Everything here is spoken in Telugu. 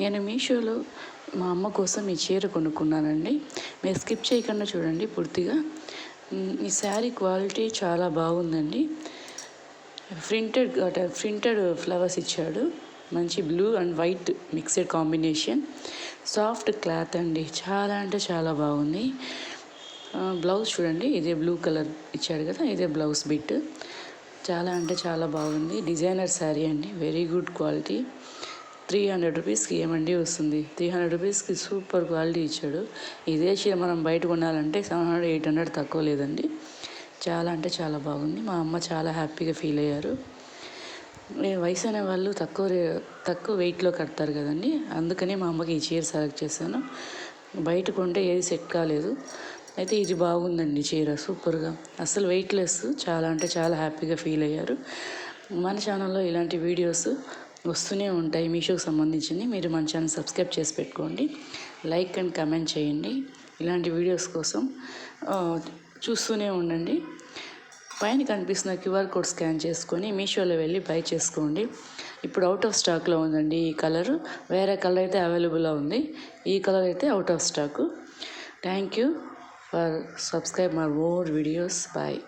నేను మీషోలో మా అమ్మ కోసం ఈ చీర కొనుక్కున్నానండి. మీరు స్కిప్ చేయకుండా చూడండి పూర్తిగా. ఈ శారీ క్వాలిటీ చాలా బాగుందండి. ప్రింటెడ్ ఫ్లవర్స్ ఇచ్చాడు. మంచి blue and white mixed combination. Soft cloth అండి. చాలా అంటే చాలా బాగుంది. బ్లౌజ్ చూడండి, ఇదే బ్లూ కలర్ ఇచ్చాడు కదా, ఇదే బ్లౌజ్ బిట్. చాలా అంటే చాలా బాగుంది. డిజైనర్ శారీ అండి, వెరీ గుడ్ క్వాలిటీ. 300 రూపీస్కి ఏమండి వస్తుంది? 300 రూపీస్కి సూపర్ క్వాలిటీ ఇచ్చాడు. ఇదే చీర మనం బయట కొనాలంటే 700, 800 తక్కువ లేదండి. చాలా అంటే చాలా బాగుంది. మా అమ్మ చాలా హ్యాపీగా ఫీల్ అయ్యారు. వయసు అయిన వాళ్ళు తక్కువ వెయిట్లో కడతారు కదండి, అందుకని మా అమ్మకి ఈ చీర సెలెక్ట్ చేశాను. బయట కొంటే ఏది సెట్ కాలేదు, అయితే ఇది బాగుందండి చీర, సూపర్గా, అసలు వెయిట్లెస్. చాలా అంటే చాలా హ్యాపీగా ఫీల్ అయ్యారు. మన ఛానల్లో ఇలాంటి వీడియోస్ వస్తూనే ఉంటాయి మీషోకి సంబంధించింది. మీరు మన ఛానల్ సబ్స్క్రైబ్ చేసి పెట్టుకోండి, లైక్ అండ్ కమెంట్ చేయండి. ఇలాంటి వీడియోస్ కోసం చూస్తూనే ఉండండి. పైన కనిపిస్తున్న QR కోడ్ స్కాన్ చేసుకొని మీషోలో వెళ్ళి బై చేసుకోండి. ఇప్పుడు అవుట్ ఆఫ్ స్టాక్లో ఉందండి ఈ కలర్. వేరే కలర్ అయితే అవైలబుల్లో ఉంది, ఈ కలర్ అయితే out of stock. Thank you for subscribe my more videos. Bye.